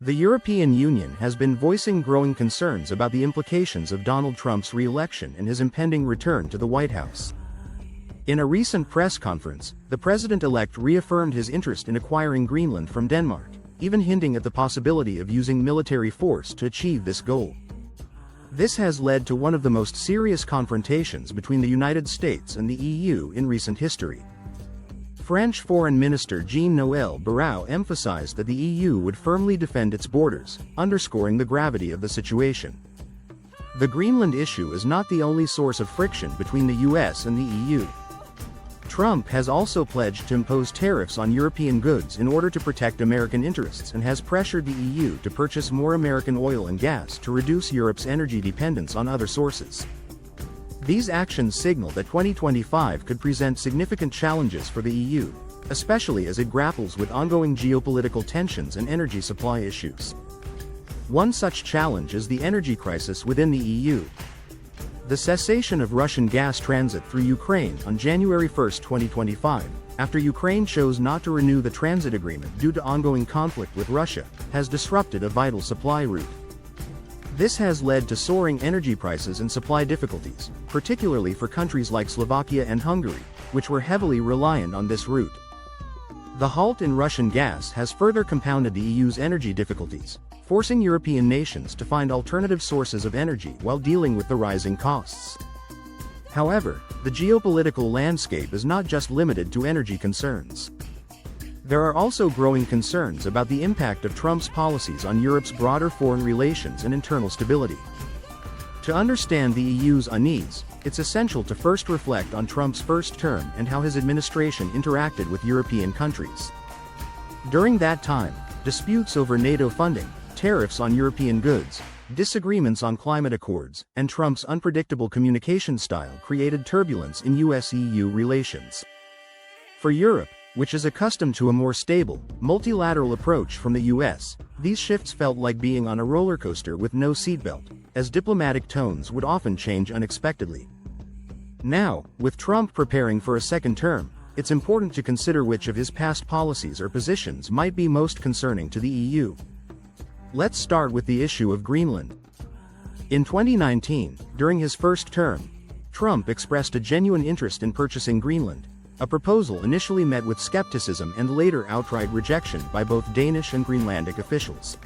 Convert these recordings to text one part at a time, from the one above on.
The European Union has been voicing growing concerns about the implications of Donald Trump's re-election and his impending return to the White House. In a recent press conference, the president-elect reaffirmed his interest in acquiring Greenland from Denmark, even hinting at the possibility of using military force to achieve this goal. This has led to one of the most serious confrontations between the United States and the EU in recent history. French Foreign Minister Jean-Noël Barrot emphasized that the EU would firmly defend its borders, underscoring the gravity of the situation. The Greenland issue is not the only source of friction between the US and the EU. Trump has also pledged to impose tariffs on European goods in order to protect American interests and has pressured the EU to purchase more American oil and gas to reduce Europe's energy dependence on other sources. These actions signal that 2025 could present significant challenges for the EU, especially as it grapples with ongoing geopolitical tensions and energy supply issues. One such challenge is the energy crisis within the EU. The cessation of Russian gas transit through Ukraine on January 1, 2025, after Ukraine chose not to renew the transit agreement due to ongoing conflict with Russia, has disrupted a vital supply route. This has led to soaring energy prices and supply difficulties, particularly for countries like Slovakia and Hungary, which were heavily reliant on this route. The halt in Russian gas has further compounded the EU's energy difficulties, forcing European nations to find alternative sources of energy while dealing with the rising costs. However, the geopolitical landscape is not just limited to energy concerns. There are also growing concerns about the impact of Trump's policies on Europe's broader foreign relations and internal stability. To understand the EU's unease, it's essential to first reflect on Trump's first term and how his administration interacted with European countries. During that time, disputes over NATO funding, tariffs on European goods, disagreements on climate accords, and Trump's unpredictable communication style created turbulence in US-EU relations. For Europe, which is accustomed to a more stable, multilateral approach from the US, these shifts felt like being on a roller coaster with no seatbelt, as diplomatic tones would often change unexpectedly. Now, with Trump preparing for a second term, it's important to consider which of his past policies or positions might be most concerning to the EU. Let's start with the issue of Greenland. In 2019, during his first term, Trump expressed a genuine interest in purchasing Greenland, a proposal initially met with skepticism and later outright rejection by both Danish and Greenlandic officials.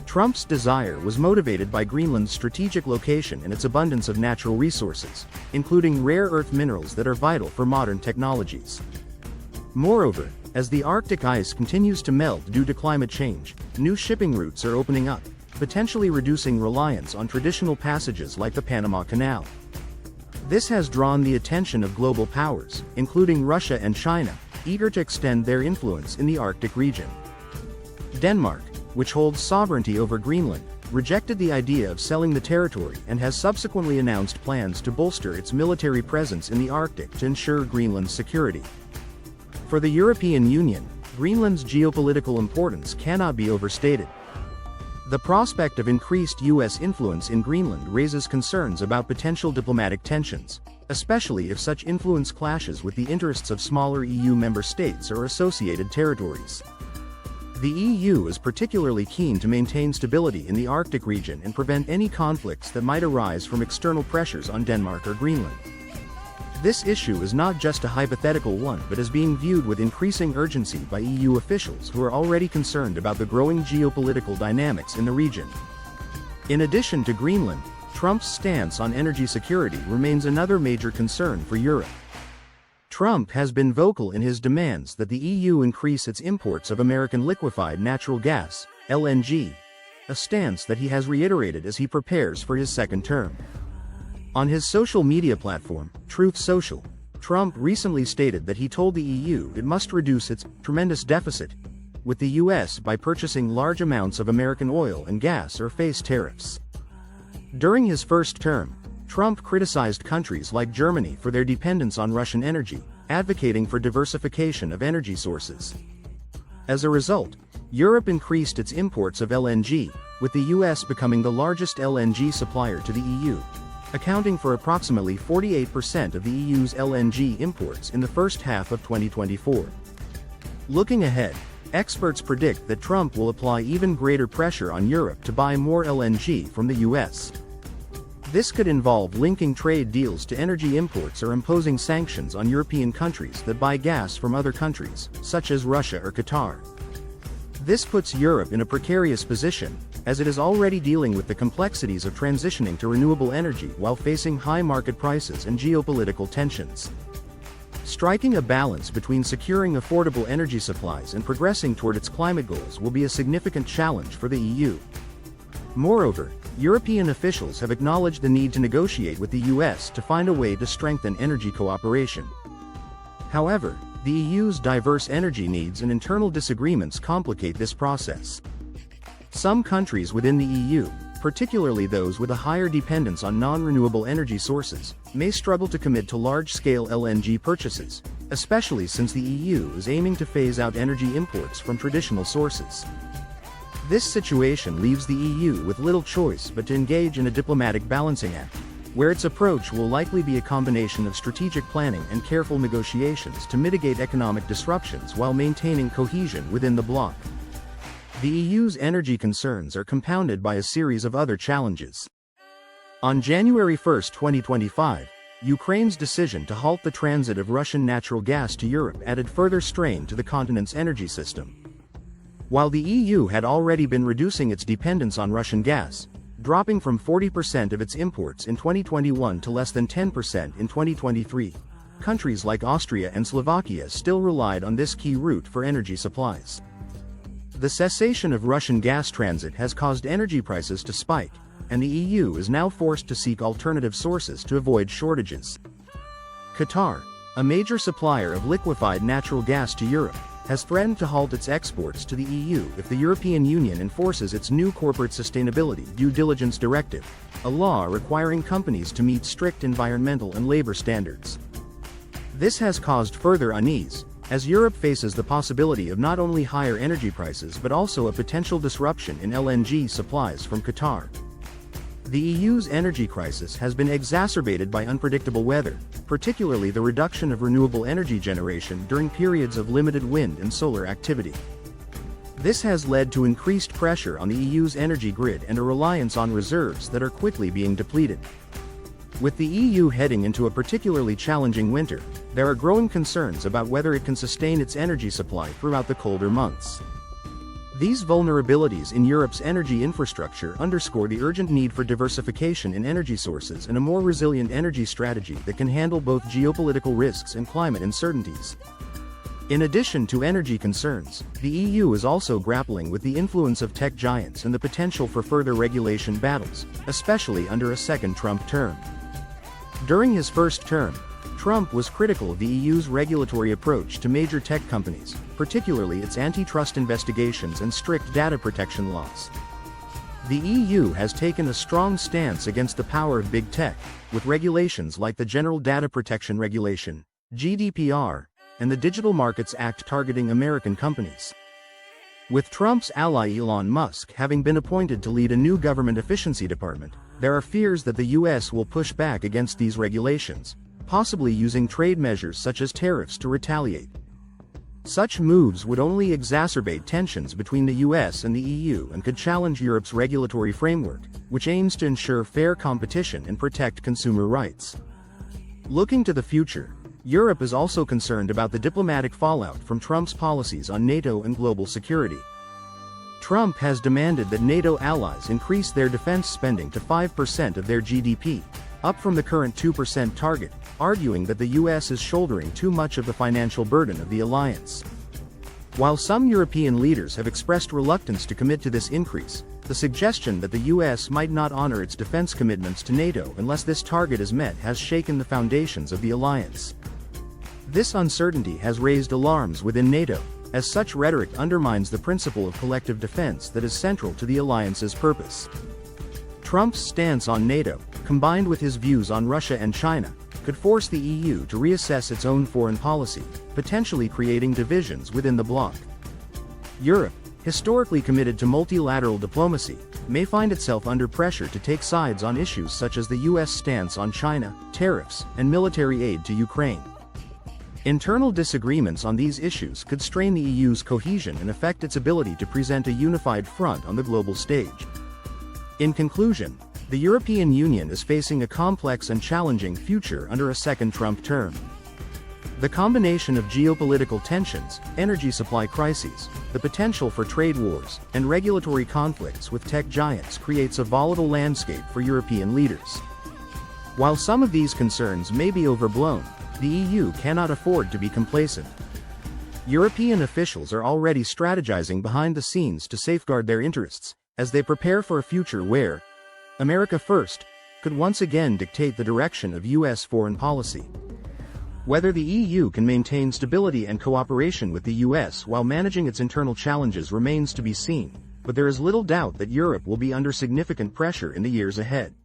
Trump's desire was motivated by Greenland's strategic location and its abundance of natural resources, including rare earth minerals that are vital for modern technologies. Moreover, as the Arctic ice continues to melt due to climate change, new shipping routes are opening up, potentially reducing reliance on traditional passages like the Panama Canal. This has drawn the attention of global powers, including Russia and China, eager to extend their influence in the Arctic region. Denmark, which holds sovereignty over Greenland, rejected the idea of selling the territory and has subsequently announced plans to bolster its military presence in the Arctic to ensure Greenland's security. For the European Union, Greenland's geopolitical importance cannot be overstated. The prospect of increased US influence in Greenland raises concerns about potential diplomatic tensions, especially if such influence clashes with the interests of smaller EU member states or associated territories. The EU is particularly keen to maintain stability in the Arctic region and prevent any conflicts that might arise from external pressures on Denmark or Greenland. This issue is not just a hypothetical one but is being viewed with increasing urgency by EU officials who are already concerned about the growing geopolitical dynamics in the region. In addition to Greenland, Trump's stance on energy security remains another major concern for Europe. Trump has been vocal in his demands that the EU increase its imports of American liquefied natural gas, LNG, a stance that he has reiterated as he prepares for his second term. On his social media platform, Truth Social, Trump recently stated that he told the EU it must reduce its tremendous deficit with the US by purchasing large amounts of American oil and gas or face tariffs. During his first term, Trump criticized countries like Germany for their dependence on Russian energy, advocating for diversification of energy sources. As a result, Europe increased its imports of LNG, with the US becoming the largest LNG supplier to the EU, accounting for approximately 48% of the EU's LNG imports in the first half of 2024. Looking ahead, Experts predict that Trump will apply even greater pressure on Europe to buy more LNG from the US. This could involve linking trade deals to energy imports or imposing sanctions on European countries that buy gas from other countries, such as Russia or Qatar. This puts Europe in a precarious position, as it is already dealing with the complexities of transitioning to renewable energy while facing high market prices and geopolitical tensions. Striking a balance between securing affordable energy supplies and progressing toward its climate goals will be a significant challenge for the EU. Moreover, European officials have acknowledged the need to negotiate with the US to find a way to strengthen energy cooperation. However, the EU's diverse energy needs and internal disagreements complicate this process. Some countries within the EU, particularly those with a higher dependence on non-renewable energy sources, may struggle to commit to large-scale LNG purchases, especially since the EU is aiming to phase out energy imports from traditional sources. This situation leaves the EU with little choice but to engage in a diplomatic balancing act, where its approach will likely be a combination of strategic planning and careful negotiations to mitigate economic disruptions while maintaining cohesion within the bloc. The EU's energy concerns are compounded by a series of other challenges. On January 1, 2025, Ukraine's decision to halt the transit of Russian natural gas to Europe added further strain to the continent's energy system. While the EU had already been reducing its dependence on Russian gas, dropping from 40% of its imports in 2021 to less than 10% in 2023, countries like Austria and Slovakia still relied on this key route for energy supplies. The cessation of Russian gas transit has caused energy prices to spike, and the EU is now forced to seek alternative sources to avoid shortages. Qatar, a major supplier of liquefied natural gas to Europe, has threatened to halt its exports to the EU if the European Union enforces its new Corporate Sustainability Due Diligence Directive, a law requiring companies to meet strict environmental and labor standards. This has caused further unease, as Europe faces the possibility of not only higher energy prices but also a potential disruption in LNG supplies from Qatar. The EU's energy crisis has been exacerbated by unpredictable weather, particularly the reduction of renewable energy generation during periods of limited wind and solar activity. This has led to increased pressure on the EU's energy grid and a reliance on reserves that are quickly being depleted. With the EU heading into a particularly challenging winter, there are growing concerns about whether it can sustain its energy supply throughout the colder months. These vulnerabilities in Europe's energy infrastructure underscore the urgent need for diversification in energy sources and a more resilient energy strategy that can handle both geopolitical risks and climate uncertainties. In addition to energy concerns, the EU is also grappling with the influence of tech giants and the potential for further regulation battles, especially under a second Trump term. During his first term, Trump was critical of the EU's regulatory approach to major tech companies, particularly its antitrust investigations and strict data protection laws. The EU has taken a strong stance against the power of big tech, with regulations like the General Data Protection Regulation, GDPR, and the Digital Markets Act targeting American companies. With Trump's ally Elon Musk having been appointed to lead a new government efficiency department, there are fears that the US will push back against these regulations, possibly using trade measures such as tariffs to retaliate. Such moves would only exacerbate tensions between the US and the EU and could challenge Europe's regulatory framework, which aims to ensure fair competition and protect consumer rights. Looking to the future, Europe is also concerned about the diplomatic fallout from Trump's policies on NATO and global security. Trump has demanded that NATO allies increase their defense spending to 5% of their GDP, up from the current 2% target, arguing that the US is shouldering too much of the financial burden of the alliance. While some European leaders have expressed reluctance to commit to this increase, the suggestion that the US might not honor its defense commitments to NATO unless this target is met has shaken the foundations of the alliance. This uncertainty has raised alarms within NATO, as such rhetoric undermines the principle of collective defense that is central to the alliance's purpose. Trump's stance on NATO, combined with his views on Russia and China, could force the EU to reassess its own foreign policy, potentially creating divisions within the bloc. Europe, historically committed to multilateral diplomacy, may find itself under pressure to take sides on issues such as the US stance on China, tariffs, and military aid to Ukraine. Internal disagreements on these issues could strain the EU's cohesion and affect its ability to present a unified front on the global stage. In conclusion, the European Union is facing a complex and challenging future under a second Trump term. The combination of geopolitical tensions, energy supply crises, the potential for trade wars, and regulatory conflicts with tech giants creates a volatile landscape for European leaders. While some of these concerns may be overblown, the EU cannot afford to be complacent. European officials are already strategizing behind the scenes to safeguard their interests, as they prepare for a future where America first could once again dictate the direction of U.S. foreign policy. Whether the EU can maintain stability and cooperation with the US while managing its internal challenges remains to be seen, but there is little doubt that Europe will be under significant pressure in the years ahead.